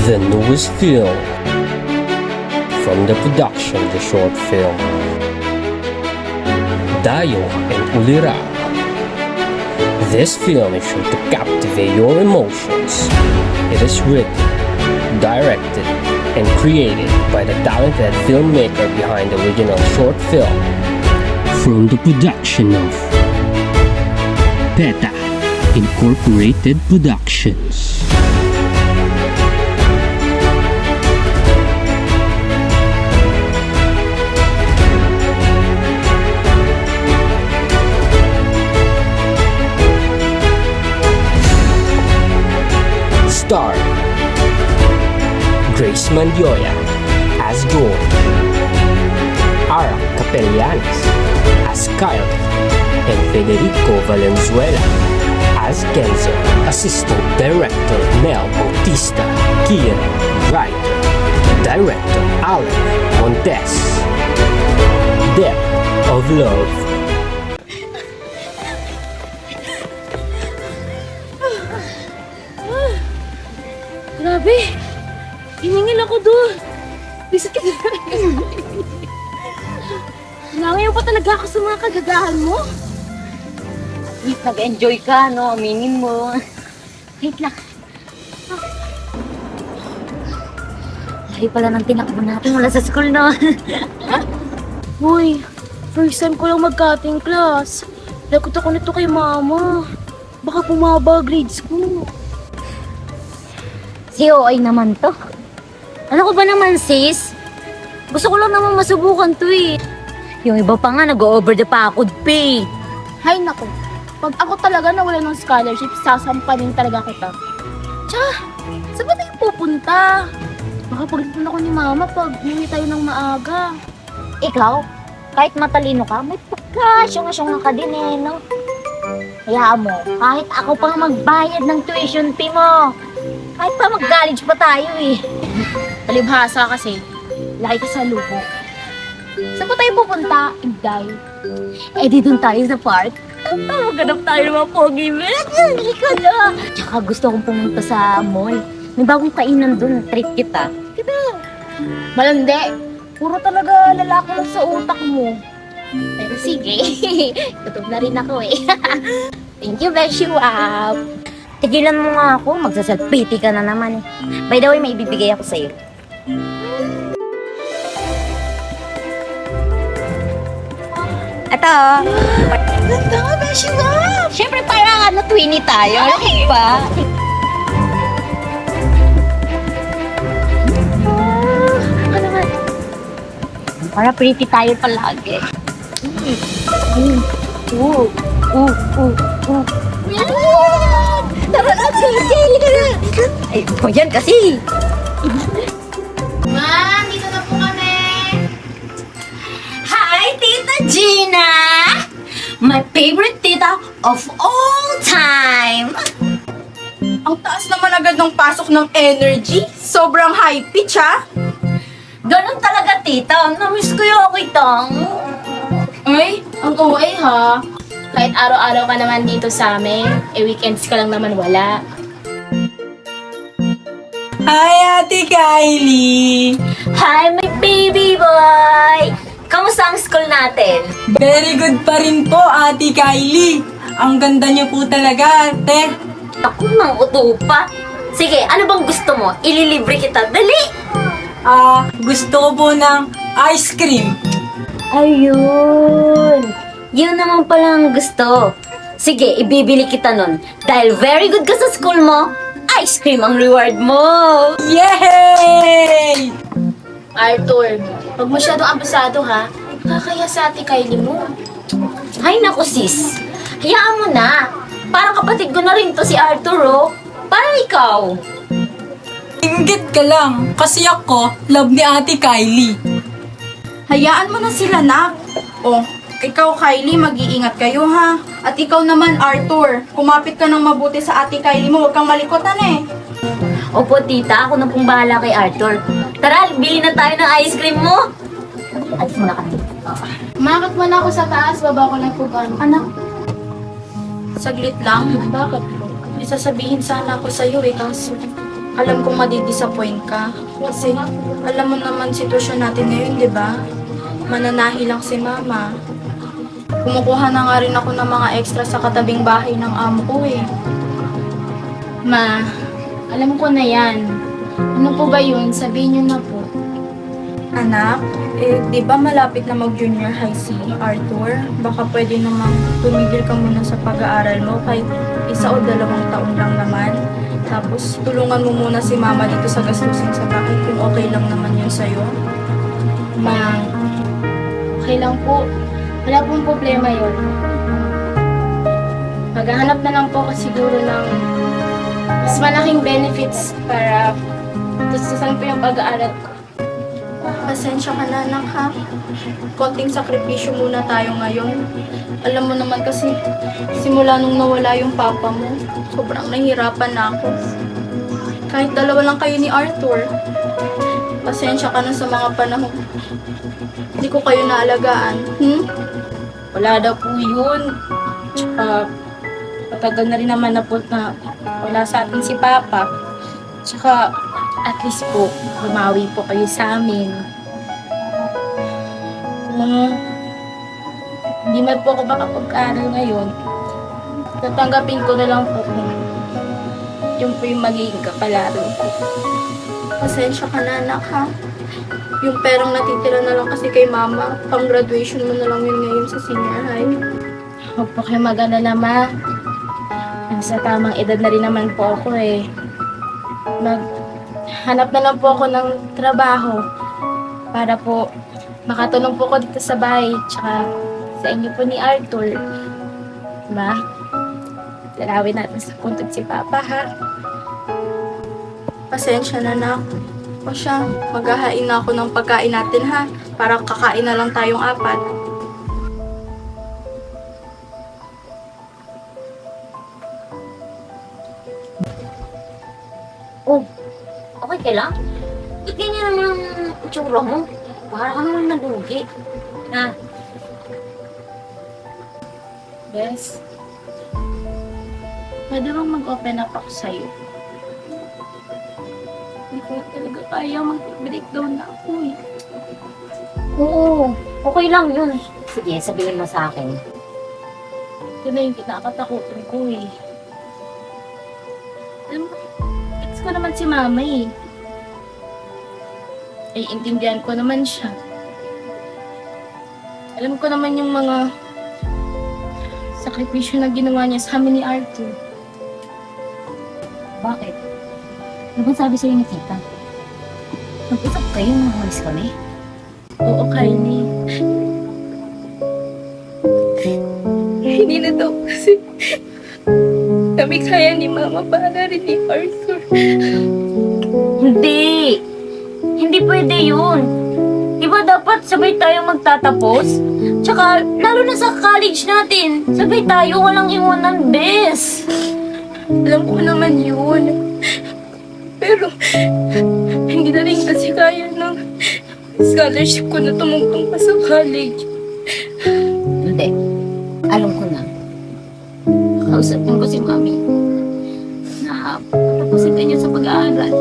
The newest film from the production of the short film Dayo and Ulira. This film is sure to captivate your emotions. It is written, directed, and created by the talented filmmaker behind the original short film from the production of PETA Incorporated Productions. Star Grace Mandioya as Joy, Ara Capellanes as Kyle, and Federico Valenzuela as Kenzo. Assistant Director Mel Bautista, Kian, Writer, Director Alec Montes. Depth of Love. Grabe! Hiningin ako doon! Bisat ka na. Nangayon pa talaga ako sa mga kagagahan mo. Wait, nag-enjoy ka, no? Aminin mo. Wait lang. Lagi pala ng tinakbo natin mula sa school, no? Uy, first time ko lang mag-cutting class. Lagot ako nito kay mama. Baka bumaba grades ko. Si OA naman to. Ano ko ba naman, sis? Gusto ko lang naman masubukan to eh. Yung iba pa nga, nag-over the pakod pay. Hay nako, pag ako talaga nawala ng scholarship, sasampanin talaga kita. Tsa, saan ba tayo pupunta? Baka pagalitan ako ni mama pag uwi tayo ng maaga. Ikaw, kahit matalino ka, may pagka-syong-syong ka din eh, no? Hayaan mo, kahit ako pang magbayad ng tuition fee mo. Kahit pa mag-college pa tayo eh. Palibhasa kasi, laki ka sa lubok. Saan ba tayo pupunta, Inday? Eh di dun tayo sa park. Maghanap tayo ng mga pogi men. Halika na. Tsaka gusto kong pumunta sa mall. May bagong kainan dun. Treat kita. Malandi, puro talaga lalaki lang sa utak mo. Pero sige. Gutom na rin ako eh. Thank you, Beshuap. Tigilan mo nga ako. Magsasalpiti ka na naman eh. By the way, may ibibigay ako sa'yo. Ito. Ganda nga, Beshuap! Siyempre parang twinnie tayo. Ano ba? Ano ba? Para pretty tayo palagi. Tara na, Jay! Ay, o yan kasi! Ma, dito na po kami! Hi, Tita Gina! My favorite tita of all time! Ang taas naman agad ng pasok ng energy. Sobrang high pitch, ha? Ganon talaga, tita. Namiss ko yung kitang. Ay, ang OA ha. Kahit araw-araw ka naman dito sa amin, weekends ka lang naman wala. Hi, Ate Kylie! Hi, my baby boy! Kamusta ang school natin? Very good pa rin po, Ate Kylie. Ang ganda niyo po talaga, ate. Ako nang uto pa. Sige, ano bang gusto mo? Ililibre kita. Dali! Gusto ko po ng ice cream. Ayun! Yun naman pala ang gusto. Sige, ibibili kita nun. Dahil very good ka sa school mo, ice cream ang reward mo! Yay! Arthur, pag masyadong abusado ha, kakaya sa ate Kylie mo. Ay naku sis, hayaan mo na. Parang kapatid ko na rin to si Arthur, oh. Parang ikaw. Inggit ka lang, kasi ako, love ni Ate Kylie. Hayaan mo na sila, nak. Oh, ikaw, Kylie, mag-iingat kayo, ha? At ikaw naman, Arthur, kumapit ka ng mabuti sa Ate Kylie mo, huwag kang malikotan eh. Opo tita, ako na pong bahala kay Arthur. Tara, bili na tayo ng ice cream mo. Alis mo na kami. Umakit mo na ako sa taas, baba ko lang po ba? Anak, saglit lang. Bakit po? May sasabihin sana ako sa'yo eh, kaso alam kong madidisappoint ka. Kasi, alam mo naman sitwasyon natin ngayon, di ba? Mananahi lang si mama. Kumukuha na nga rin ako ng mga extra sa katabing bahay ng amo ko eh. Ma, alam ko na yan. Ano po ba yun? Sabihin niyo na po. Anak, di ba malapit na mag-junior high si Arthur? Baka pwede namang tumigil ka muna sa pag-aaral mo kahit 1 o 2 taon lang naman. Tapos tulungan mo muna si mama dito sa gastusin sa bahay kung okay lang naman yun sa'yo. Ma, okay lang po. Wala pong problema yun. Maghahanap na lang po ako siguro ng mas malaking benefits para tustusan po yung pag-aaral ko. Pasensya ka na anak ha. Konting sakripisyo muna tayo ngayon. Alam mo naman kasi, simula nung nawala yung papa mo, sobrang nahihirapan na ako. Kahit 2 lang kayo ni Arthur. Pasensya ka na sa mga panahon. Hindi ko kayo naalagaan. Wala daw po yun. Tsaka, matagal na rin naman na po na wala sa atin si Papa. Tsaka, at least po, bumawi po kayo sa amin. Kung hindi man po ako makapag-aral ngayon, tatanggapin ko na lang po kung yun po yung magiging kapalaran ko. Pasensya ka na anak ha. Yung perang natitira na lang kasi kay mama, pang graduation mo na lang yun ngayon sa senior high. Huwag po kayo mag-alala, ma. Nasa tamang edad na rin naman po ako eh. Hanap na lang po ako ng trabaho para po makatulong po ko dito sa bahay tsaka sa inyo po ni Arthur. Ma, dalawin natin sa puntod si Papa ha. Pasensya na anak. O siya, maghahain na ako ng pagkain natin ha. Para kakain na lang tayong 4. Oh, okay ka lang? Ba't ganyan naman ang itsura mo? Para ka naman nalugi. Ha? Bes, pwede bang mag-open up ako sa'yo? Hindi ko talaga kaya mag-breakdown na ako eh. Oo, okay lang yun. Sige, sabihin mo sa akin. Ito na yung kinakatakutan ko eh. Alam mo, ex ko naman si mama eh. Ay, intindihan ko naman siya. Alam ko naman yung mga sakripisyo na ginawa niya sa amin ni Arthur. Bakit? Ano bang sabi sa'yo ni tita? Nag-usap kayo nung umalis kami? Oo, Kylie. Hindi na daw kasi kami kaya ni mama para rin ni Arthur. Hindi! Hindi pwede yun. Di ba dapat sabay tayo magtatapos? Tsaka, lalo na sa college natin, sabay tayo walang iwanan, bes. Alam ko naman yun. Pero, hindi na rin kasi kaya ng scholarship ko na tumungtong pa sa college. Hindi. Alam ko na. Kausapin ko si mami na patapusin kanya sa pag-aaral.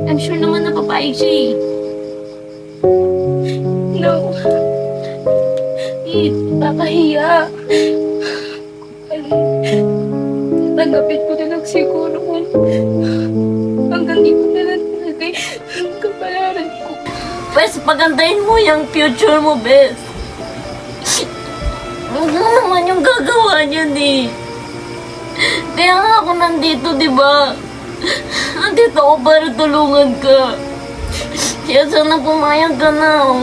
I'm sure naman napapayag siya eh. No. Kakahiya. Tanggapin ko na lang siguro kung hanggang dito na lang talaga yung kapalaran ko. Bes, pagandahin mo yung future mo, bes. Huwag mo naman yung gagawa niyan eh. Kaya nga ako nandito, di ba? Nandito ako para tulungan ka. Kaya sana pumayag ka na.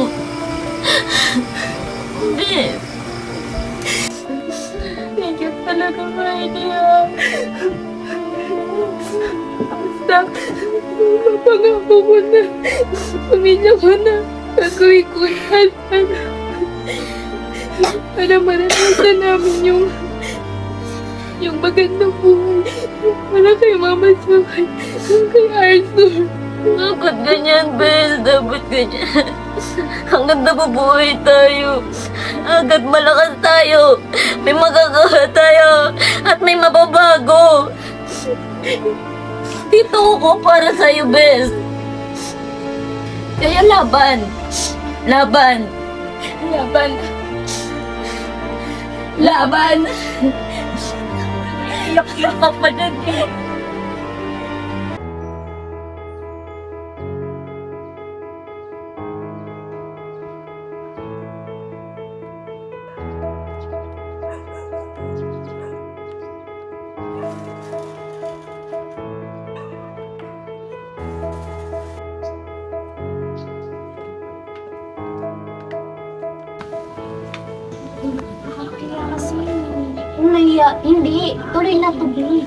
Bes. Thank you talaga, Maria. Basta, mapangako ko na, pamilya ko na, gagawin ko yan. Para maranasan namin yung magandang buhay. Para kay Mama Joy, kay Arthur. Dapat ganyan, Bes. Dapat ganyan. Hanggang nabubuhay tayo. Hanggang malakas tayo. May magagawa tayo. At may mababago. Dito ako para sa'yo, bes. Kaya laban. Laban. Laban. Laban. Iyak-iyak ka pa dyan eh. Kaya kasi, kung nahiya, hindi, tuloy na to, be.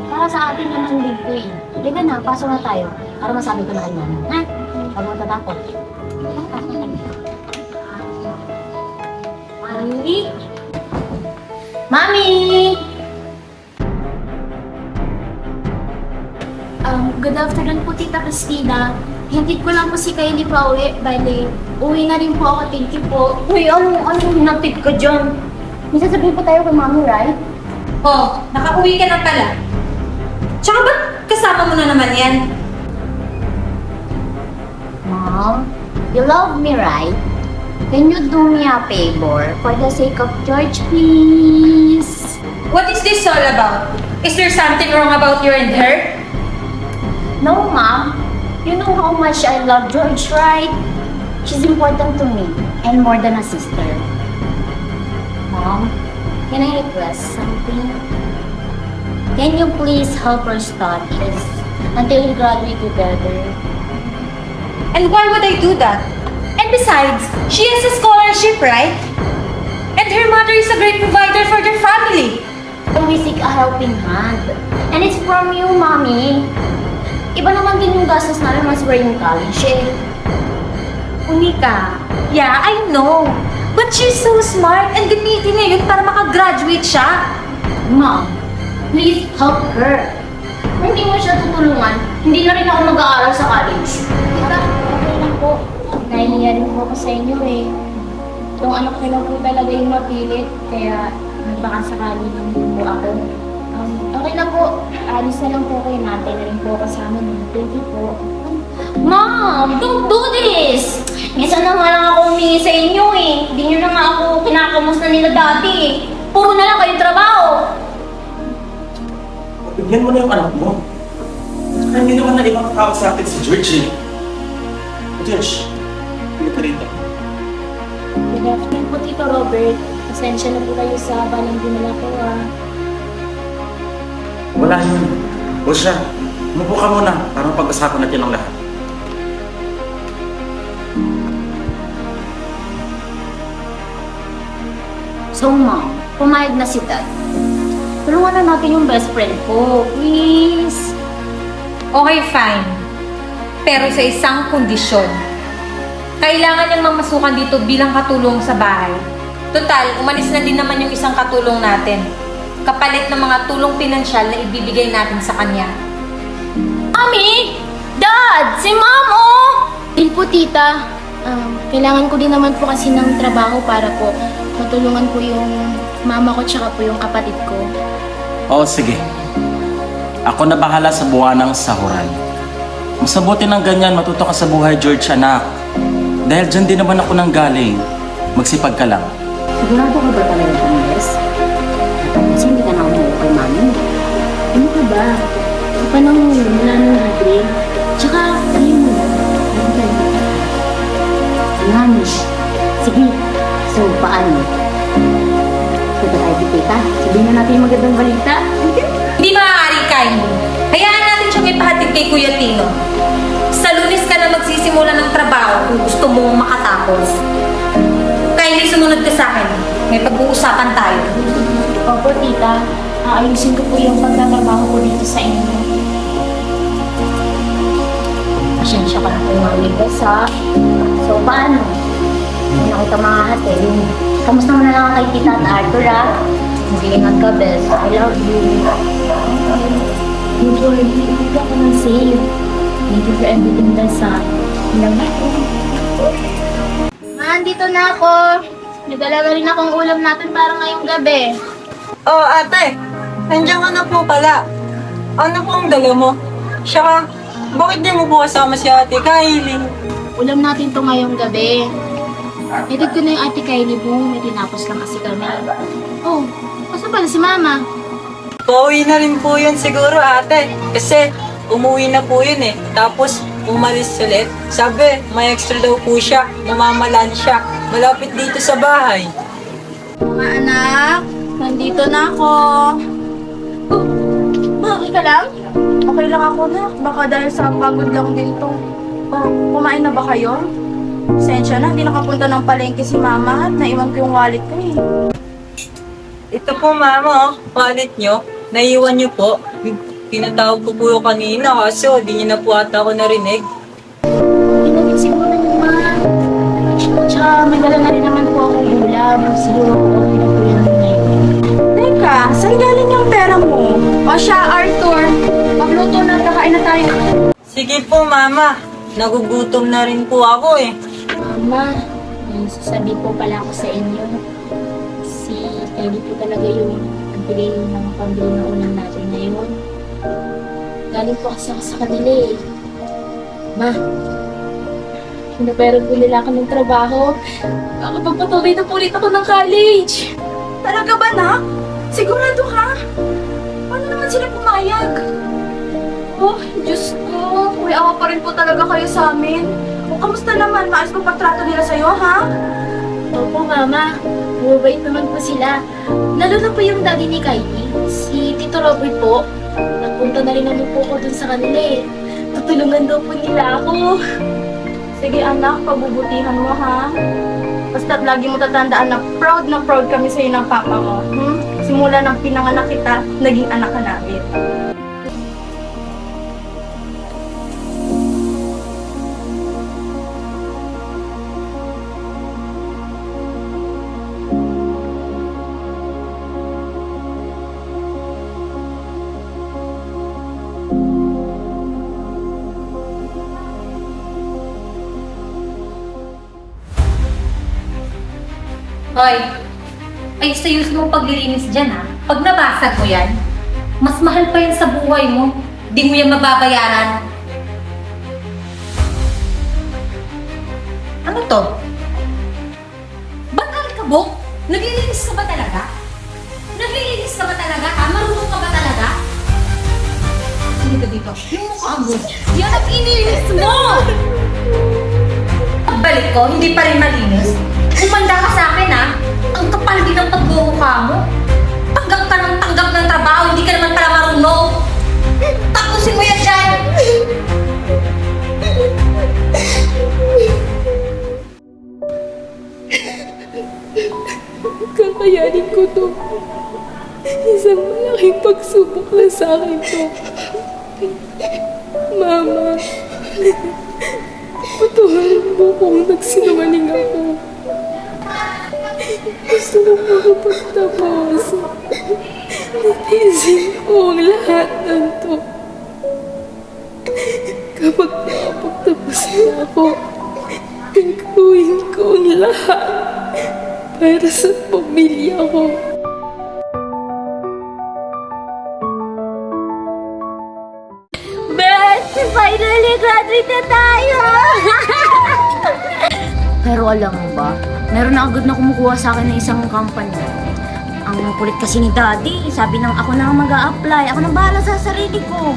Para sa atin naman din to eh. Halika na, pasok na tayo. Para masabi ko na kay mama. Ha? Huwag mo tatakot. Mami? Mami! Good afternoon po, Tita Christina. Hintid ko lang po si Kylie pa uwi. Bale, uwi na rin po ako. Thank you po. Uy, anong napit ka dyan? May sasabihin po tayo kay Mami, right? Oh, nakauwi ka na pala. Tsaka ba't kasama mo na naman yan? Mom, you love me, right? Can you do me a favor? For the sake of George, please? What is this all about? Is there something wrong about you and her? No, Mom. You know how much I love George, right? She's important to me, and more than a sister. Mom, can I request something? Can you please help her studies until we graduate together? And why would I do that? And besides, she has a scholarship, right? And her mother is a great provider for their family. We seek a helping hand. And it's from you, Mommy. Iba naman din yung gastos namin mas we're in college eh. Unika, yeah, I know. But she's so smart and gamitin niya yun para makagraduate siya. Mom, please help her. Kung hindi mo siya tutulungan, hindi na rin ako mag-aaral sa college. Tita, okay lang po. Nahihiya rin po ako sa inyo eh. Itong anak ko lang po talaga yung mapilit, kaya baka sakali lang po ako. Okay lang po. Alis na lang po kayo. Natay na rin po kasama niyo. Thank you po. Mom, don't do this! Minsan na nga lang ako humingi sa inyo eh. Hindi nyo na nga ako kinakamusta nila dati eh. Puro na lang kayong trabaho. Bigyan mo na yung anak mo. Saka hindi naman na ibang tao sa atin si George eh. George, hindi ka rito. Good afternoon po, Tito Robert. Pasensya na po kayo sa balang dinala ko ah. Wala yun. O siya, umupo ka muna para pag-usapan natin ang lahat. So, Mom, pumayag na si Dad. Tulungan na natin yung best friend ko. Please. Okay, fine. Pero sa isang kondisyon. Kailangan niyang mamasukan dito bilang katulong sa bahay. Total, umalis na din naman yung isang katulong natin. Kapalit ng mga tulong pinansyal na ibibigay natin sa kanya. Mami! Dad! Si Mom, oh! Din po, Tita. Kailangan ko din naman po kasi ng trabaho para po matulungan po yung mama ko tsaka po yung kapatid ko. Oo, sige. Ako na bahala sa buwanang sahuran. Mas mabuti ng ganyan, matuto ka sa buhay, George, anak. Dahil dyan din naman ako nang galing. Magsipag ka lang. Sigurado ka ba talaga kung yes? Kasi hindi ka na umuwi kay Mami. Ano ka ba? Panahon yun, wala nang libre. Tsaka, ayun mo. Mami, sige. So, paano? Punta tayo kay Tita. Sabihin na natin yung magandang balita. Hindi maaari, Kylie. Hayaan natin siyang ipahatid kay Kuya Tino. Sa Lunes ka na magsisimula ng trabaho kung gusto mong makatapos. Kylie, sumunod ka sa akin. May pag-uusapan tayo. Opo, Tita. Aayusin ko po yung pagtatrabaho ko dito sa inyo. Pasensya ka na po mga ligas, ha? So, paano? Hindi na kita makahatid. Kamusta mo na lang kay Tita at Arthur, ha? Mag-iingat ka, Bes. I love you. Don't worry, hindi ako nang safe. Thank you for everything, Bes, ha? Love you. Ma, dito na ako. Nagdala rin akong ulam natin para ngayong gabi. Oh, ate, nandiyan ka na po pala. Ano po ang dala mo? Siya, bakit di mo po kasama si Ate Kylie? Ulam natin to ngayong gabi. Edit ko na yung Ate Kylie mo. May tinapos lang kasi kami. Oh, kasan pala si Mama? Pauwi na rin po yun siguro ate. Kasi umuwi na po yun eh. Tapos umalis ulit. Sabi, may extra daw po siya. Namamalan siya. Malapit dito sa bahay. Mga anak, nandito na ako. Oh, Ma, okay ka lang? Okay lang ako na. Baka dahil sa pagod lang din to. Oh, kumain na ba kayo? Sensya na, hindi nakapunta ng palengke si Mama at naiwan ko yung wallet ko eh. Ito po mama, wallet nyo. Naiwan nyo po. Tinatawag ko po yung kanina kaso di nyo na po ata ako narinig. Pinagin siguro yung Ma. Tsaka may dala na rin naman po akong ulam. Siguro okay na po yan ngayon. Teka, saan galing yung pera mo? O siya, Arthur, magluto na, kakain na tayo. Sige po mama, nagugutom na rin po ako eh. Mama, may sasabihin po pala ako sa inyo. Si Kylie po talaga yung nagbigay ng pambili ng ulam natin ngayon. Galing po kasi ako sa kanila eh. Ma, pinaperan po nila ako ng trabaho. Nakapagpatuloy na po ulit ako ng college. Talaga ba, Nak? Sigurado ka? Paano naman sila pumayag? Oh, Diyos ko. May awa pa rin po talaga kayo sa amin. O, kamusta naman? Maayos po pagtrato nila sa'yo, ha? Opo, Mama. Mabait naman po sila. Lalo na po yung daddy ni Kylie. Si Tito Robert po. Nagpunta na rin naman po ako dun sa kanila eh. Tutulungan daw po nila ako. Sige, anak, pabubutihan mo, ha? Basta't lagi mo tatandaan na proud kami sa'yo ng papa mo. Simula ng pinanganak kita, naging anak ka namin. Hoy, ayos mo paglilinis dyan ha. Pag nabasag mo yan, mas mahal pa yan sa buhay mo. Di mo yan mababayaran. Ano to? Ba't alikabok? Naglilinis ka ba talaga? Naglilinis ka ba talaga ha? Marunong ka ba talaga? Hindi ka dito. Yung mukha mo. Yan ang inilis mo! Pagbalik ko, hindi pa rin malinis. Umanda ka sa akin, ha? Ang kapal din ng pagmumukha mo. Tanggap ng trabaho, hindi ka naman pala marunong. Tapusin mo yan dyan! Kakayanin ko to. Isang malaking pagsubok na sa akin to. Mama, patuharan mo kung nagsinungaling ako. Gusto ko makapagtapos. Natiisin ko ang lahat ng to. Kapag nakapagtapos na ako, gagawin ko ang lahat para sa pamilya ko. Best! Finally, graduate na tayo! Pero alam mo ba, meron na agad na kumukuha sa akin ng isang company. Ang kulit kasi ni Daddy, sabi nang ako na ang mag-a-apply. Ako na bahala sa sarili ko.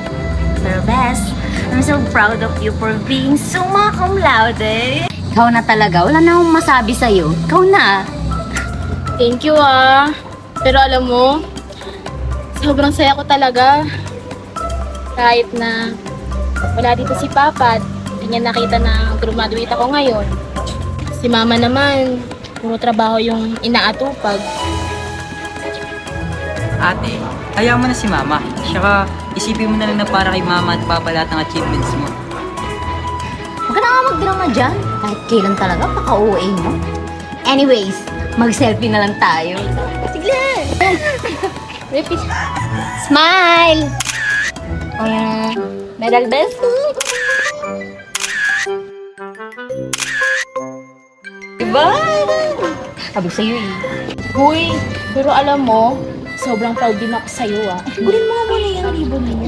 Pero Best, I'm so proud of you for being summa cum laude. Ikaw na talaga, wala na akong masabi sa'yo. Ikaw na. Thank you ah. Pero alam mo, sobrang saya ko talaga. Kahit na wala dito si Papa at hindi niya nakita na graduate ako ngayon. Si Mama naman, puro trabaho yung inaatupag. Ate, hayaan mo na si mama. Saka isipin mo na lang na para kay mama at papa lahat ng achievements mo. Huwag ka na nga magdrama dyan. Kahit kailan talaga, paka-OA mo. Anyways, mag-selfie na lang tayo. Sige! Repeat. Smile! Medal Best? Diba? Sabi sa'yo eh. Huy, pero alam mo, sobrang proud din ako sa'yo ah. Gulin mo muna yung ribbon mo.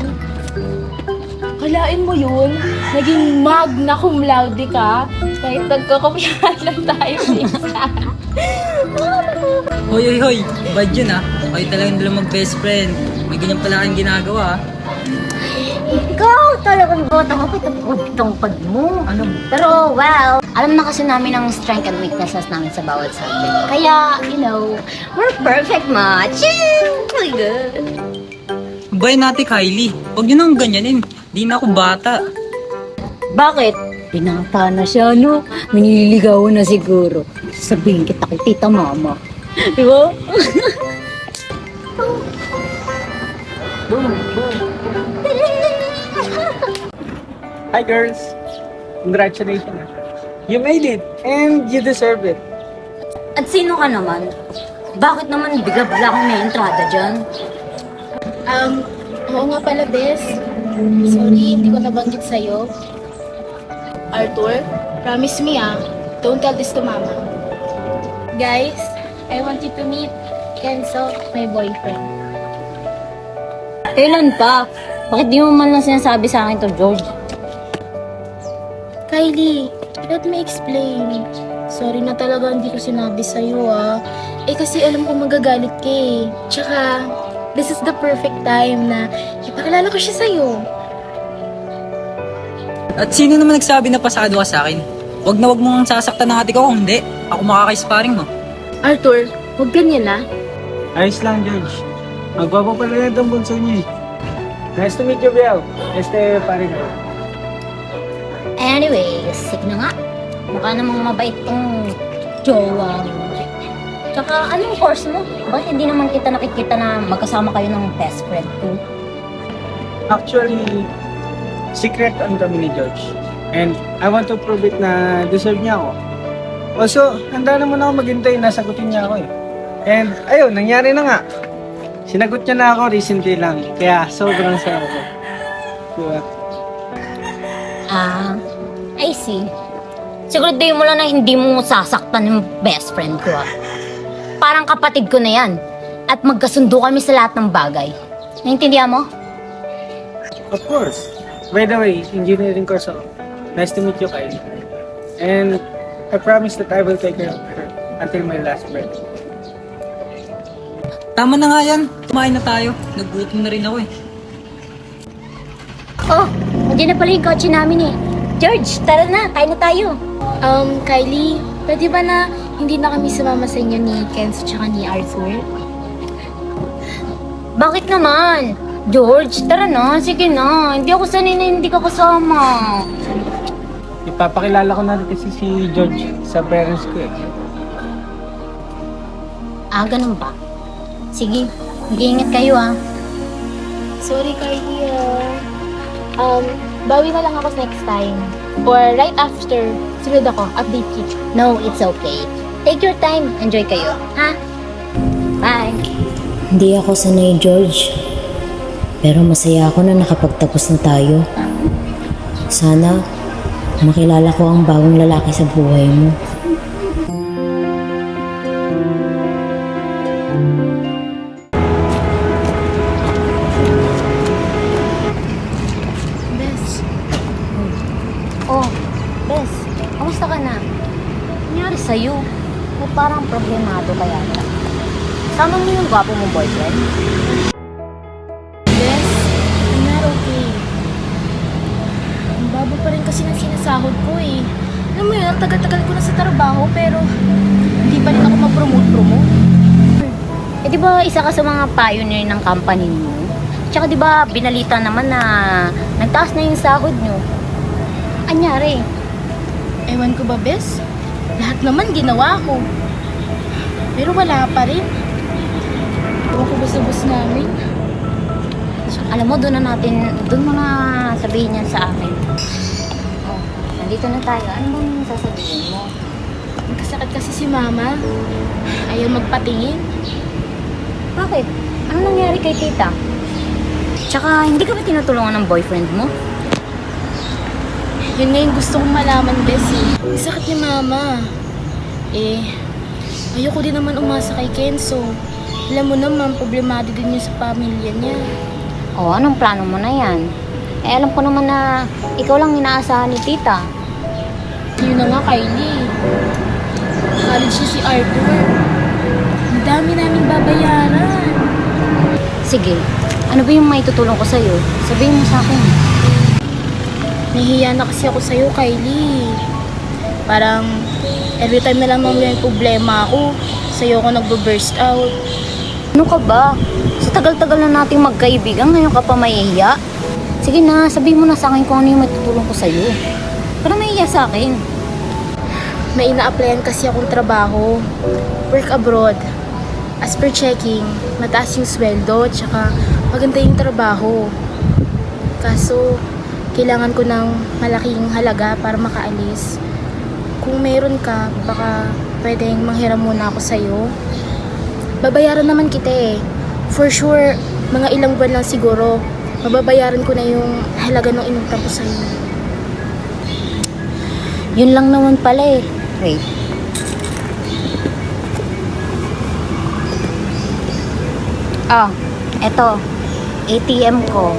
Akala Akalain mo yun? Naging magna cum laude ka? Kahit nagkakopyahan lang tayo isa. Hoy, hoy, hoy. Bad yun ah. Kayo talagang dala mag-best friend. May ganyan pala kayong ginagawa ah. Ikaw talagang bota mo, pitong-pag mo. Ano? Pero, well, alam na kasi namin ang strength and weaknesses namin sa bawat subject. Kaya, we're perfect match. Really good. Bay natin, Kylie. Huwag nyo nang ganyanin. Di na ako bata. Bakit? Pinata na siya, no? Manililigawan na siguro. Sabihin kita kay tita mama. Di ba? Hi girls! Congratulations! You made it! And you deserve it! At sino ka naman? Bakit naman bigla-bigla akong may entrada dyan? Oo nga pala, Bes. Sorry, hindi ko nabanggit sa'yo. Arthur, promise me don't tell this to Mama. Guys, I want you to meet Kenzo, my boyfriend. Kailan pa? Bakit di mo man lang sinasabi sa akin to, George? Kylie, let me explain. Sorry na talaga hindi ko sinabi sa'yo kasi alam ko magagalit ka eh. Tsaka, this is the perfect time na ipakilala ko siya sa'yo. At sino naman nagsabi na pasado ka sa akin? Huwag na huwag mong sasaktan ng ate ko kung hindi. Ako makaka-sparring mo. Arthur, huwag ganyan na. Ayos lang, George. Magpapapalala ang bunso niyo eh. Nice to meet you, Biel. Pare ko. Anyway, sige na nga. Mukha namang mabait tong jowa mo. Tsaka, anong course mo? Bakit hindi naman kita nakikita na magkasama kayo ng best friend ko? Actually, secret ang kami ni George. And I want to prove it na deserve niya ako. Also, handa naman ako maghintay na sagutin niya ako eh. And ayun, nangyari na nga. Sinagot niya na ako recently lang. Kaya sobrang saya ko. Diba? I see. Siguraduhin mo lang na hindi mo sasaktan yung best friend ko Parang kapatid ko na yan. At magkasundo kami sa lahat ng bagay. Naintindihan mo? Of course. By the way, engineering course ako. Nice to meet you, Kylie. And I promise that I will take care of her until my last breath. Tama na nga yan. Kumain na tayo. Nagutom na rin ako eh. Oh, nandiyan na pala yung kotse namin eh. George, tara na. Kain na tayo. Kylie, pwede ba na hindi na kami sumama sa inyo ni Kenzo tsaka ni Arthur? Bakit naman? George, tara na. Sige na. Hindi ako sanay na hindi ka kasama. Ipapakilala ko na rin kasi si George sa parents ko eh. Ganun ba? Sige, mag-iingat kayo Sorry, Kylie bawi na lang ako next time. Or right after, sunod ako, update kita. No, it's okay. Take your time. Enjoy kayo. Ha? Bye. Hindi ako sanay, George. Pero masaya ako na nakapagtapos na tayo. Sana makilala ko ang bagong lalaki sa buhay mo. Bes, Oh, Bes, kamusta ka na? Nangyari sa'yo? Ba't parang problemado ka yata? Sama mo yung gwapo mong boyfriend? Bes, I'm not okay. Ang baba pa rin kasi ng sinasahod ko eh. Alam mo yun, ang tagal-tagal ko na sa trabaho pero hindi pa rin ako ma-promote. Eh di ba isa ka sa mga pioneer ng company mo? Tsaka di ba binalita naman na nagtaas na yung sahod nyo? Anyari? Ewan ko ba, Bes? Lahat naman ginawa ko. Pero wala pa rin. Ewan ko ba sa boss namin? Alam mo, doon mo na sabihin yan sa akin. Oh, nandito na tayo. Ano bang sasabihin mo? Nagkasakit kasi si Mama. Ayaw magpatingin. Bakit? Ano nangyari kay tita? Tsaka, hindi ka ba tinutulungan ng boyfriend mo? Yun nga yung gusto kong malaman, Bessie. Ang sakit ni Mama. Ayoko din naman umasa kay Kenzo. Alam mo naman, problemado din yun sa pamilya niya. O, anong plano mo na yan? Eh, alam ko naman na ikaw lang inaasahan ni tita. Yun na nga, Kylie. College siya si Arthur. Ang dami namin babayaran. Sige, ano ba yung maitutulong ko sa'yo? Sabihin mo sa akin. Nahihiya na kasi ako sa'yo, Kylie. Parang every time na lang may problema ako, sa'yo ako nagbo-burst out. Ano ka ba? Sa tagal-tagal na nating magkaibigan, ngayon ka pa mahihiya? Sige na, sabihin mo na sa akin kung ano yung maitutulong ko sa'yo. Para mahihiya sa akin. May ina-applyan kasi akong trabaho. Work abroad. As per checking, mataas yung sweldo, tsaka maganda yung trabaho. Kaso, kailangan ko ng malaking halaga para makaalis. Kung meron ka, baka pwedeng manghiram muna ako sa'yo. Babayaran naman kita eh. For sure, mga ilang buwan lang siguro, mababayaran ko na yung halaga ng inutang ko sa'yo. Yun lang naman pala eh. Wait. Eto. ATM ko.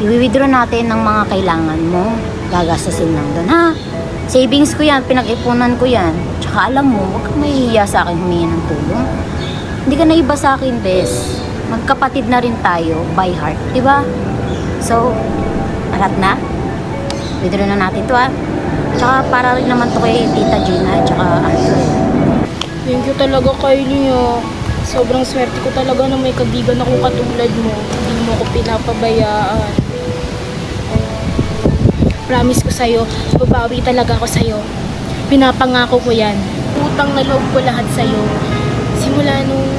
I-withdraw natin ng mga kailangan mo. Gagastasin lang doon, ha? Savings ko yan, pinag-ipunan ko yan. Tsaka alam mo, huwag kang mahihiya sa akin humingi ng tulong. Hindi ka na iba sa akin, bes. Magkapatid na rin tayo, by heart, diba? So, arat na? Withdraw na natin to, ha? Tsaka para rin naman to kay Tita Gina, tsaka Arthur. Thank you talaga, Kylie. Sobrang swerte ko talaga na may kaibigan akong katulad mo. Hindi mo ako pinapabayaan. Promise ko sa'yo, babawi talaga ako sa'yo. Pinapangako ko yan. Utang na loob ko lahat sa'yo. Simula nung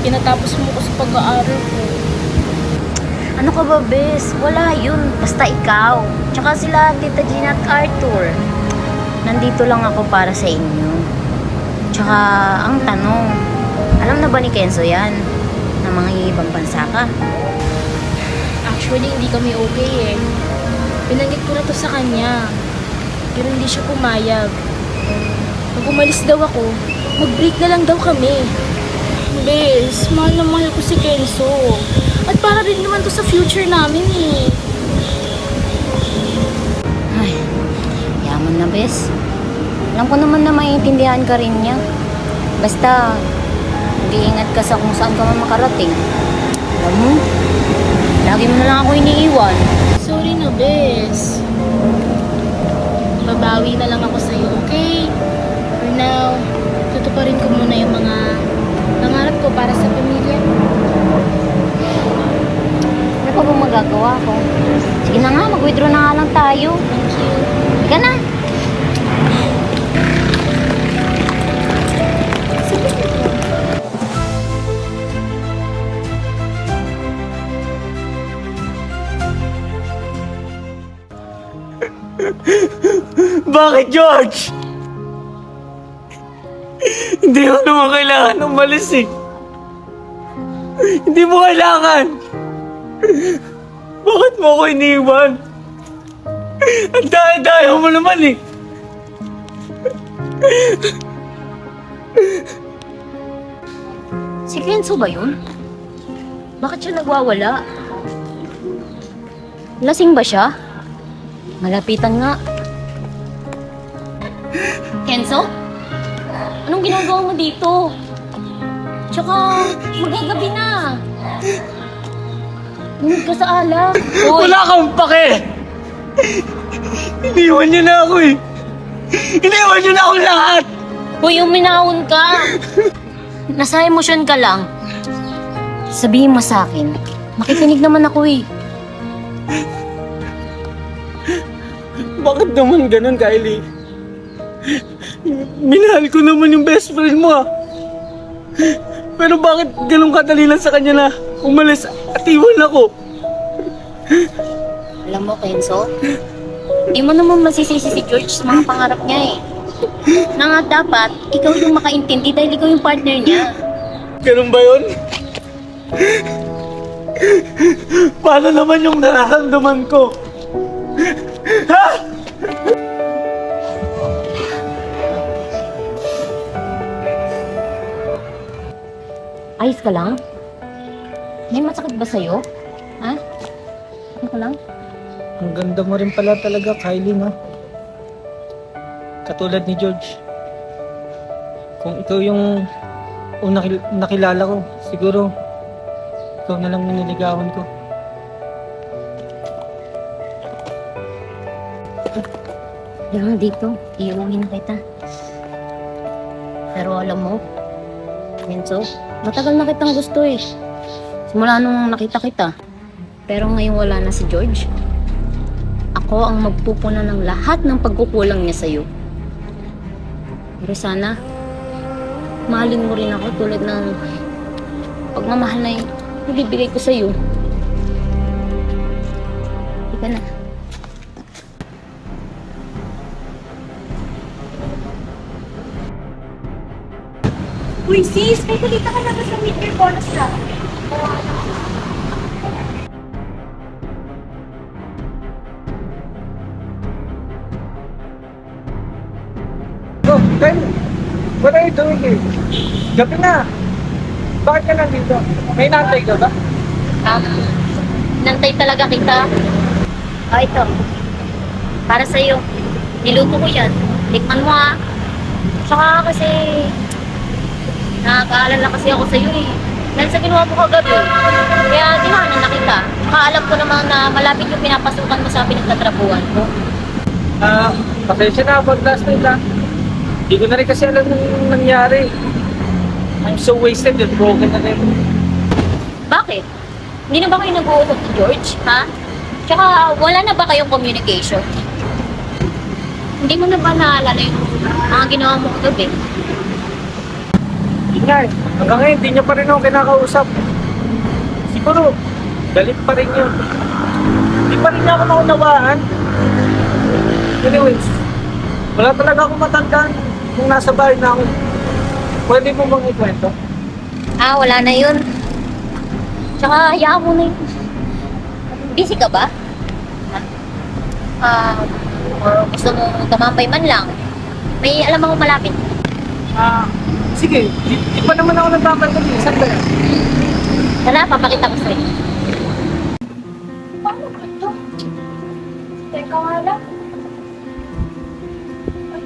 pinatapos mo ko sa pag-aaral ko. Ano ka ba, bes? Wala yun. Basta ikaw. Tsaka sila, Tita Gina at Arthur. Nandito lang ako para sa inyo. Tsaka, ang tanong, alam na ba ni Kenzo yan? Na mga ibang bansa ka? Actually, hindi kami okay eh. Pinanggit ko na to sa kanya. Pero hindi siya pumayag. Pag umalis daw ako, mag-break na lang daw kami. Bes, mahal na mahal ko si Kenzo. At para rin naman to sa future namin eh. Ay, yaman na, bes. Alam ko naman na maiintindihan ka rin niya. Basta, mag-iingat ka sa kung saan ka man makarating. Alam mo, lagi mo na lang ako iniiwan. Sorry na, bes. Babawi na lang ako sa'yo, okay? For now, tutuparin ko muna yung mga nangarap ko para sa pamilya. Ano pa bang magagawa ko? Sige na nga, mag-withdraw na nga lang tayo. Thank you. Higa na. Bakit, George? Hindi mo naman kailangan umalis eh. Hindi mo kailangan. Bakit mo ako iniwan? Ang daya-daya mo naman eh. Si Kenzo ba yun? Bakit siya nagwawala? Lasing ba siya? Malapitan nga. Kenzo? Anong ginagawa mo dito? Tsaka, magagabi na. Lumod ka sa alak. Uy, Wala kang pake! Iniwan niyo na ako eh. Iniwan niyo na ako lahat! Uy, uminahon ka. Nasa emosyon ka lang. Sabihin mo sa akin, makikinig naman ako eh. Bakit naman ganun, Kylie? Minahal ko naman yung best friend mo ah. Pero bakit ganun kadali lang sa kanya na umalis at iwan ako? Alam mo, Kenzo, di mo naman masisisi si George sa mga pangarap niya eh. Na nga dapat, ikaw yung makaintindi dahil ikaw yung partner niya. Ganun ba yun? Paano naman yung nararamdaman ko? Ha? Ayos ka lang? May masakit ba sa'yo? Ha? Ano ka lang. Ang ganda mo rin pala talaga, Kylie, no? Katulad ni George. Kung ikaw yung nakilala ko, siguro ikaw na lang yung niligawan ko. Yan, dito. Iuwi na kita. Pero alam mo, Enzo, matagal na kitang gusto eh. Simula nung nakita kita. Pero ngayon wala na si George. Ako ang magpupuna ng lahat ng pagkukulang niya sa'yo. Pero sana, mahalin mo rin ako tulad ng pagmamahal na ibibigay ko sa'yo. Hindi ka na. Uy, sis, may kulita ka na ba sa meter bonus na? Oh, Kylie! What are you doing here? Gabi na! Bakit ka nandito? May nantay ka ba? Nantay talaga kita. Ito. Para sa'yo. Niluto ko yan. Tikman mo ha. Tsaka kasi, nakakaalala kasi ako sa'yo eh. Dahil sa ginawa mo kagabi. Kaya tinahanan na kita. Tsaka alam ko naman na malapit yung pinapasukan mo sa pinagtatrabuhan ko. Pasensya na about last night ha. Hindi ko na rin kasi alam yung nangyari. I'm so wasted and broken na rin. Bakit? Hindi na ba kayo nag-uusap ni George, ha? Tsaka wala na ba kayong communication? Hindi mo na ba naalala yung mga ginawa mo kagabi? Hindi nga eh. Hanggang ngayon, hindi niya pa rin ako kinakausap. Siguro, galit pa rin yun. Hindi pa rin niya ako naunawaan. Anyways, wala talaga akong matandaan kung nasa bahay na ako. Pwede mo bang ikwento? Wala na yun. Tsaka hayaan mo na yun. Busy ka ba? Or gusto mo tumambay man lang? May alam ako malapit. Sige, di pa naman ako nagbabar ko minsan ba yan? Tara, papakita ko sa'yo. Paano ba ito? Teka nga lang. Ay,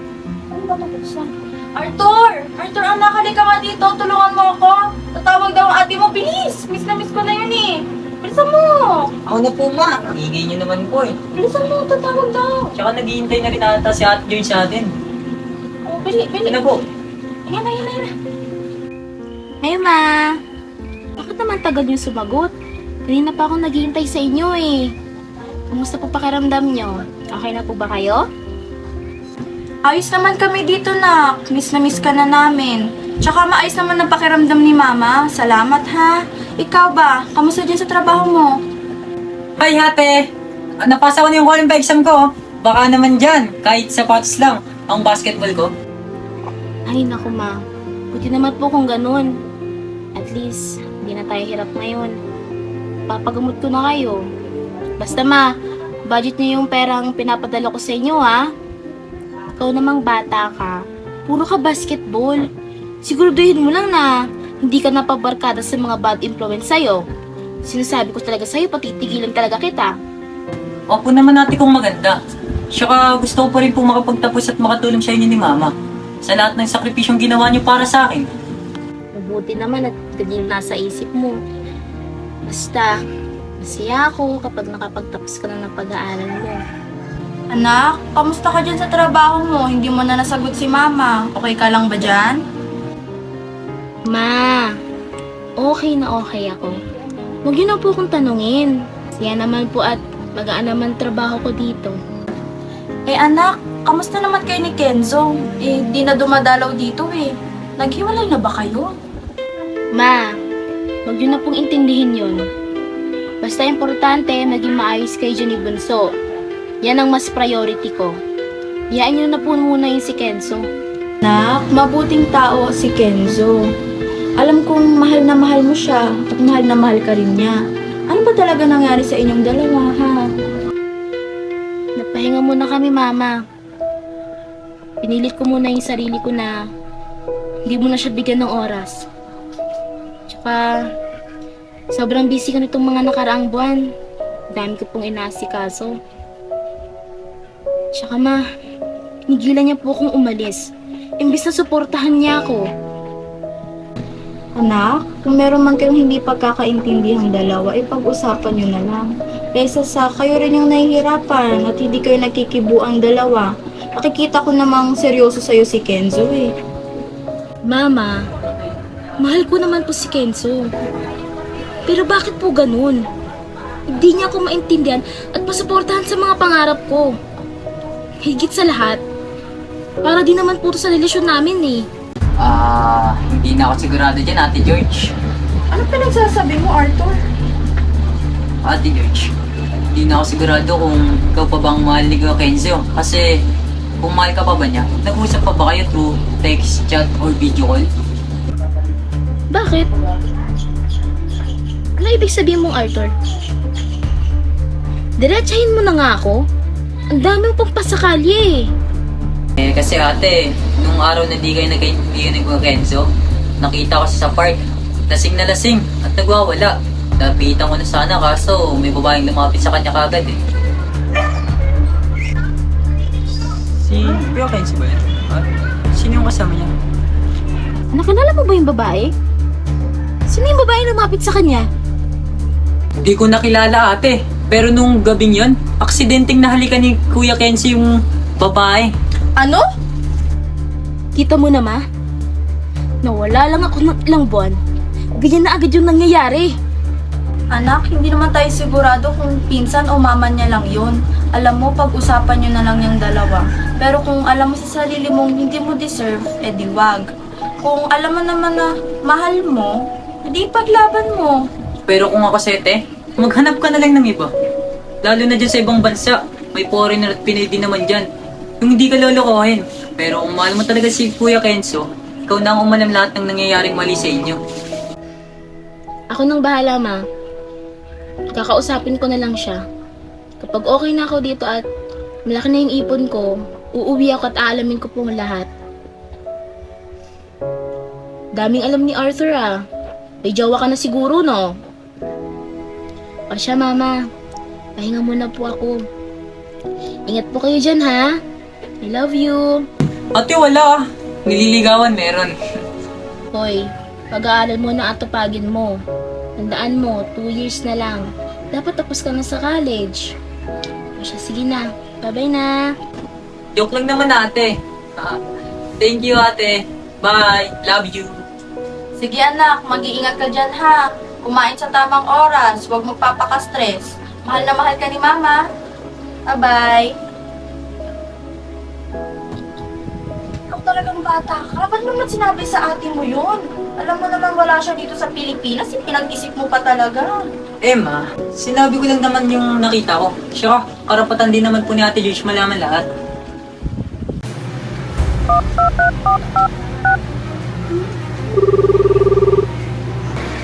ano ba mabuksan? Arthur! Arthur, anak, halika nga dito. Tulungan mo ako. Tatawag daw ang ate mo. Bilis! Miss na miss ko na yun eh. Bilisan mo! Ako na po, ma. Ingay niyo naman po eh. Bilisan mo, tatawag daw. Tsaka naghihintay na rin ata si Ate Joy sa atin. Oh, bili. Ano po? Ayan na. Hey, ma. Bakit naman tagal niyo sumagot? Kanina pa ako naghihintay sa inyo eh. Kumusta po pakiramdam niyo? Okay na po ba kayo? Ayos naman kami dito, nak. Miss na miss ka na namin. Tsaka maayos naman ang pakiramdam ni mama. Salamat, ha. Ikaw ba? Kamusta dyan sa trabaho mo? Hi, ate! Napasa ko na yung calling pa exam ko. Baka naman dyan, kahit sapatos lang, ang basketball ko. Ay, naku ma. Buti naman po kung ganun. At least, hindi na tayo hirap ngayon. Papagamot ko na kayo. Basta ma, budget niyo yung perang pinapadala ko sa inyo ha. Ikaw namang bata ka. Puro ka basketball. Siguraduhin mo lang na hindi ka napabarkada sa mga bad influence sa'yo. Sinasabi ko talaga sa'yo, patitigilan talaga kita. Opo naman natin kung maganda. Tsaka gusto ko pa rin po makapagtapos at makatulong sa inyo ni mama. Sa lahat ng sakripisyong ginawa niyo para sa akin. Mabuti naman at ganyan nasa isip mo. Basta, masaya ako kapag nakapagtapos ka na ng pag-aaral mo. Anak, kamusta ka dyan sa trabaho mo? Hindi mo na nasagot si mama. Okay ka lang ba dyan? Ma, okay na okay ako. Huwag yun na po akong tanungin. Siya naman po at magaan naman trabaho ko dito. Eh anak, kamusta naman kayo ni Kenzo? Eh, di na dumadalaw dito eh. Naghiwalay na ba kayo? Ma, huwag yun na pong intindihin yun. Basta importante, maging maayos kayo dyan ni Bunso. Yan ang mas priority ko. Hayaan nyo na po muna yung si Kenzo. Nak, mabuting tao si Kenzo. Alam kong mahal na mahal mo siya at mahal na mahal ka rin niya. Ano ba talaga nangyari sa inyong dalawa, ha? Napahinga muna kami, Mama. Pinilit ko muna yung sarili ko na hindi mo na siya bigyan ng oras. Tsaka, sobrang busy ko nitong mga nakaraang buwan. Dami ko pong inaasikaso. Tsaka ma, nigilan niya po akong umalis. Imbis na suportahan niya ako. Anak, kung meron man kayong hindi pagkakaintindihang dalawa, ipag-usapan nyo na lang. Kaysa sa kayo rin yung nahihirapan at hindi kayo nagkikibuang dalawa. Nakikita ko namang seryoso sa'yo si Kenzo eh. Mama, mahal ko naman po si Kenzo. Pero bakit po ganun? Hindi niya ako maintindihan at pasuportahan sa mga pangarap ko. Higit sa lahat, para din naman po to sa relasyon namin eh. Hindi na ako sigurado dyan, Ate George. Ano pinagsasabi mo, Arthur? Ate George, hindi na ako sigurado kung ikaw pa bang mahal ni Kuya Kenzo. Kasi kung mahal ka pa ba niya, nag-usap pa ba kayo through text, chat, or video call? Bakit? Ano ibig sabihin mong, Arthur? Diretsahin mo na nga ako? Ang dami mo pang pasakali eh. Kasi ate, nung araw na di kayo nagkaintindihan ni Kuya Kenzo, nakita ko siya sa park, lasing na lasing at nagwawala. Lapitan ko na sana kaso may babaeng lumapit sa kanya kagad eh. Si Kuya Kenzo ba yan? Sino yung kasama niya? Nakalala mo ba yung babae? Sino yung babae na lumapit sa kanya? Di ko nakilala ate, pero nung gabing yon, aksidenteng nahalikan ni Kuya Kenzo yung babae. Ano? Kita mo na ma? Nawala lang ako ng ilang buwan. Ganyan na agad yung nangyayari. Anak, hindi naman tayo sigurado kung pinsan o mama niya lang yun. Alam mo, pag-usapan nyo na lang yung dalawa. Pero kung alam mo sa sarili mong hindi mo deserve, edi wag. Kung alam mo naman na mahal mo, edi paglaban mo. Pero kung ako sete, maghanap ka na lang ng iba. Lalo na dyan sa ibang bansa, may foreigner at Pinay din naman dyan. Yung hindi ka lolokohin. Pero kung mahal mo talaga si Kuya Kenzo, ikaw na ang umalam lahat ng nangyayaring mali sa inyo. Ako nang bahala ma. Kakausapin ko na lang siya. Kapag okay na ako dito at malaki na yung ipon ko, uuwi ako at aalamin ko pong lahat. Daming alam ni Arthur ah. May jowa ka na siguro no? O siya mama, pahinga muna po ako. Ingat po kayo dyan ha. I love you. Ate, wala ah. Nililigawan meron. Hoy, pag-aaral mo na atupagin mo. Tandaan mo, 2 years na lang. Dapat tapos ka na sa college. O siya, sige na. Bye-bye na. Joke lang naman ate. Thank you ate. Bye. Love you. Sige anak, mag-iingat ka dyan ha. Kumain sa tamang oras, huwag magpapaka-stress. Mahal na mahal ka ni mama. Bye-bye. Ikaw talagang bata ka. Ba't naman sinabi sa ate mo yun? Alam mo naman wala siya dito sa Pilipinas. Pinag-isip mo pa talaga. Emma, sinabi ko lang naman yung nakita ko. Siya, karapatan din naman po ni Ate George malaman lahat.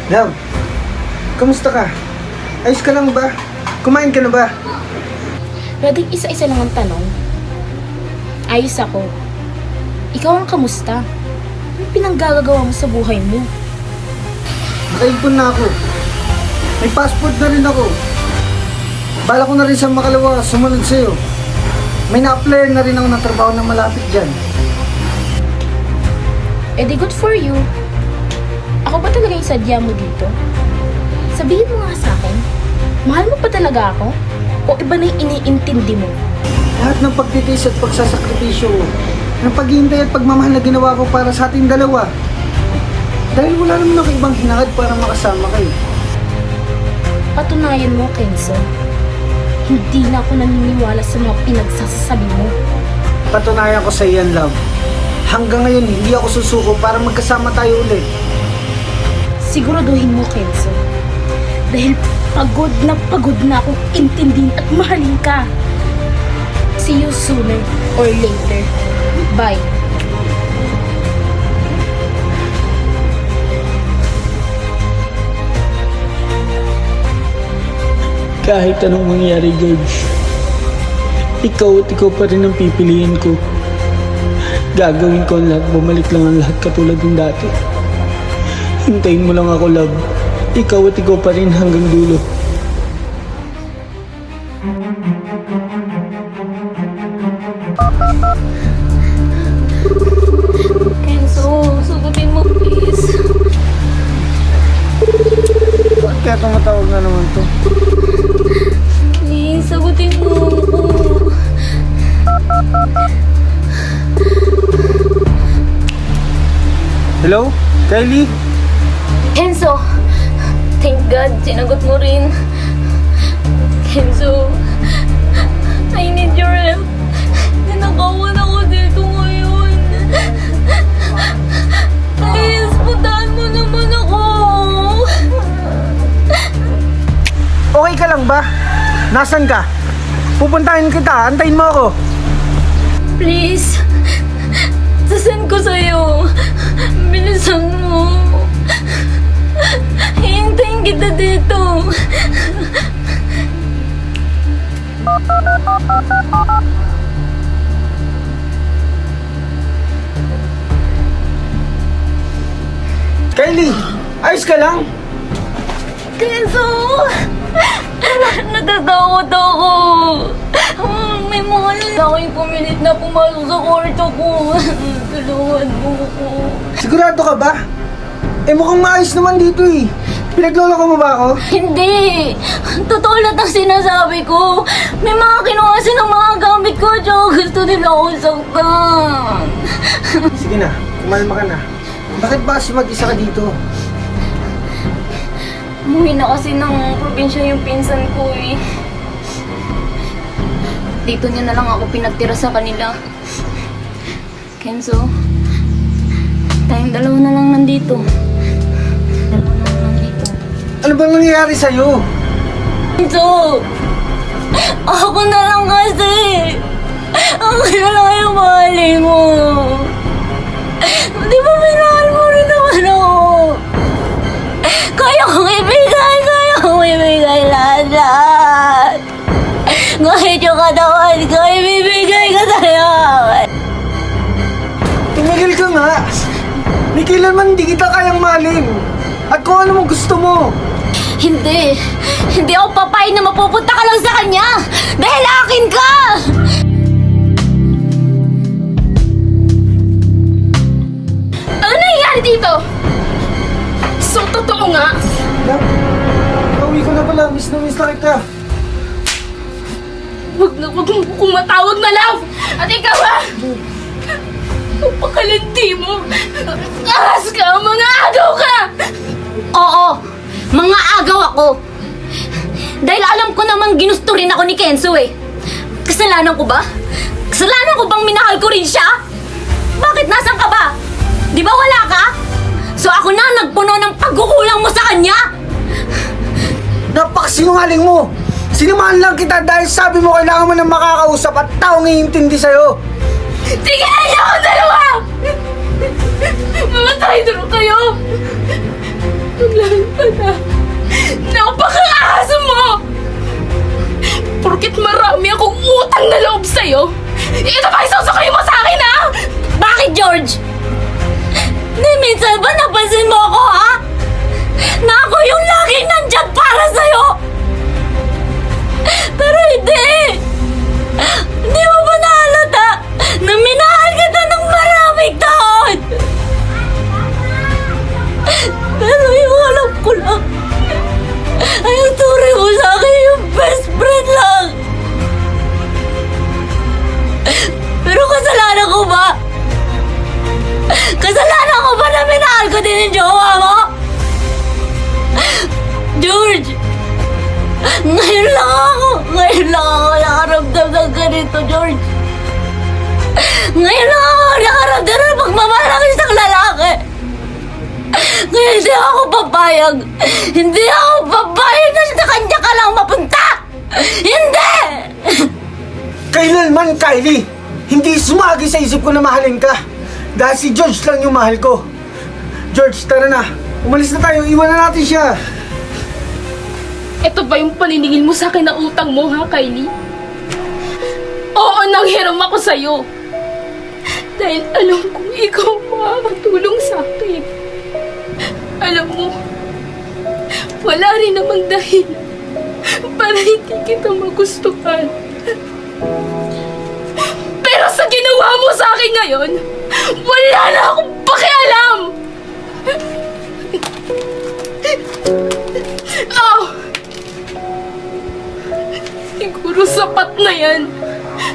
Love, kamusta ka? Ayos ka lang ba? Kumain ka na ba? Pwedeng isa-isa lang ang tanong. Ayos ako. Ikaw ang kamusta? Ano pinanggagawa mo sa buhay mo? Nakaipon na ako. May passport na rin ako. Bala ko na rin sa makalawa sumunod sa'yo. May na-apply na rin ako ng trabaho na malapit dyan. Eh di good for you. Ako ba talaga yung sadya mo dito? Sabihin mo nga sa akin, mahal mo pa talaga ako? O iba na yung iniintindi mo? Lahat ng pagtitiis at pagsasakripisyo ko, ng paghihintay at pagmamahal na ginawa ko para sa ating dalawa. Dahil wala naman ako ibang hinangad para makasama kayo. Patunayan mo, Kenzo. Hindi na ako naniniwala sa mga pinagsasabi mo. Patunayan ko sa iyan, love. Hanggang ngayon, hindi ako susuko para magkasama tayo ulit. Siguraduhin mo, Kenzo. Dahil pagod na akong intindihin at mahalin ka. See you sooner or later. Bye. Kahit anong mangyari, George, ikaw at ikaw pa rin ang pipiliin ko. Gagawin ko ang lahat, bumalik lang ang lahat katulad ng dati. Hintayin mo lang ako, love. Ikaw at ikaw pa rin hanggang dulo. Kenzo, sagutin mo please. Bakit kaya tumatawag na naman to? Please, sagutin mo ako. Hello? Kylie? Kenzo, thank God, sinagot mo rin. Kenzo, I need your help. Nanakawan ako dito ngayon. Please, puntahan mo naman ako. Okay ka lang ba? Nasaan ka? Pupuntahin kita, antayin mo ako. Please, sasend ko sa'yo. Bilisan mo. Hihintayin kita dito. Kylie, ayos ka lang? Kenzo! Natatakot ako. May mga lalaking pumilit na pumasok sa kwarto ko. Tulungan mo ko. Sigurado ka ba? Eh mukhang maayos naman dito eh. Pinagloloko mo ba ako? Hindi! Totoo lahat ang sinasabi ko. May mga kinuha ng mga gamit ko, tsaka gusto nila akong saktan. Sige na, kumalma ka na. Bakit ba kasi mag-isa ka dito? Umuwi na kasi ng probinsya yung pinsan ko eh. Dito niya na lang ako pinagtira sa kanila. Kenzo, tayong dalawa na lang nandito. Ano bang nangyayari sa'yo? Kenzo, ako na lang kasi. Ako na lang yung mahalin mo. Di ba minahal mo rin naman ako? Kaya kong ibigay lahat. Kahit yung katawan ko, ibibigay ko sa'yo. Tumigil ka nga. Ni kailanman hindi kita kayang mahalin. At kung ano mong gusto mo. Hindi ako papayag na mapupunta ka lang sa kanya. Dahil akin ka. Ano nangyayari dito? So, totoo nga. Love, pauwi ko na pala. Miss na kita. Huwag mo kung matawag na love! At ikaw ha! Pakalandi mo! Ahas ka! Mga agaw ka! Oo, mga agaw ako. Dahil alam ko namang ginusto rin ako ni Kenzo eh. Kasalanan ko ba? Kasalanan ko bang minahal ko rin siya? Bakit nasan ka ba? Di ba wala ka? So ako na nagpuno ng pagkukulang mo sa kanya? Napakasinungaling mo! Sinamahan lang kita dahil sabi mo kailangan mo ng makakausap at taong iintindi sa'yo. Tingnan niyo ako dalawa! Mamatay doon kayo! Lalo pa na. Napaka-ahas mo! Porkit marami akong utang na loob sa'yo, ito pa isusukay mo sa akin ha! Bakit, George? Di minsan ba napansin mo ako, ha? Na ako yung laging nandyan para sa'yo! Pero hindi! Hindi mo ba nahalata na minahal kita ng maraming taon? Pero yung alam ko lang ay ang turi mo sa akin yung best friend lang! Pero kasalanan ko ba? Kasalanan ko ba na minahal ko din yung jowa mo? George! Ngayon lang ako nakaramdam ng ganito, George. Ngayon lang ako nakaramdam ng pagmamahal ng isang lalaki. Kaya hindi ako papayag. Hindi ako papayag na sa kanya ka lang mapunta. Hindi! Kailanman, Kylie, hindi sumagi sa isip ko na mahalin ka. Dahil si George lang yung mahal ko. George, tara na. Umalis na tayo, iwanan natin siya. Ito ba yung paniningil mo sa akin na utang mo ha, Kylie? Oo, nanghiram ako sa'yo. Dahil alam kong ikaw makakatulong sa akin. Alam mo, wala rin namang dahil para hindi kita magustuhan. Pero sa mo sa akin ngayon, wala na akong pakialam! Oh! Siguro sapat na yan.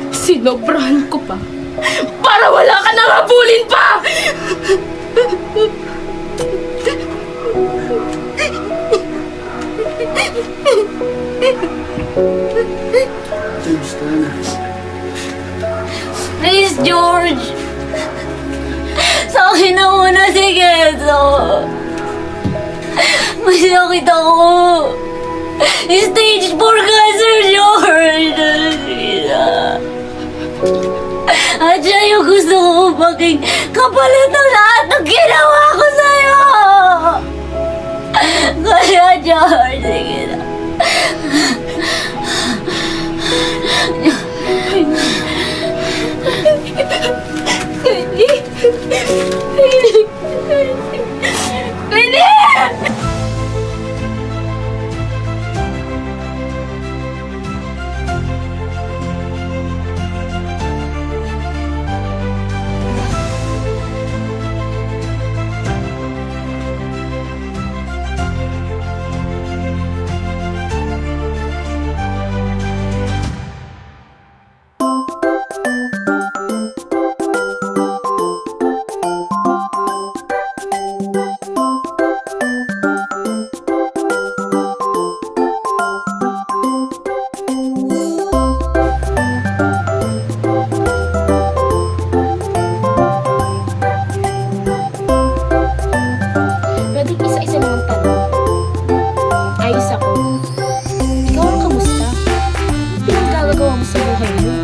Sinobrahan ko pa. Para wala ka nang habulin pa! George, tara na. Please, George. Sa akin na muna si Kenzo. May sakit ako. Stage 4 cancer, George. At siya yung gusto ko maging kapalit ng lahat ng ginawa ko sa'yo. Kaya, George, sige na. Pwede isa-isa naman tanong. Ayos ako. Ikaw ang kamusta? Ano pinagkagagawa mo sa buhay mo?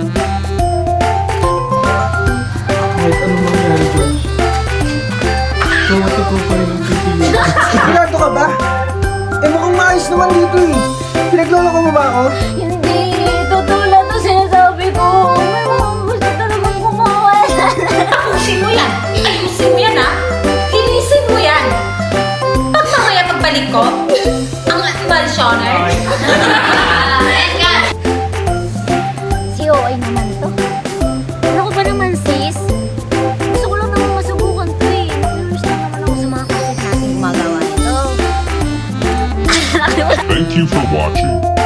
Kahit anong mangyari, George. Bawat ikaw pa rin ang pipiliin. Sigurado ka ba? Eh mukhang maayos naman dito eh. Pinagloloko mo ba ako? Hindi, totoo lang to sinasabi ko. May mga gusto talagang kumawala. Ayusin mo yan! Ayusin mo yan, ha? Linisin mo yan! Pag mamaya pagbalik ko, ang mansioner. Edgar! Si OA naman to. Ano ko ba naman, sis? Gusto ko lang naman masubukan to eh. Nag-nurse lang naman ako sa mga kapit natin gumagawa nito. Thank you for watching.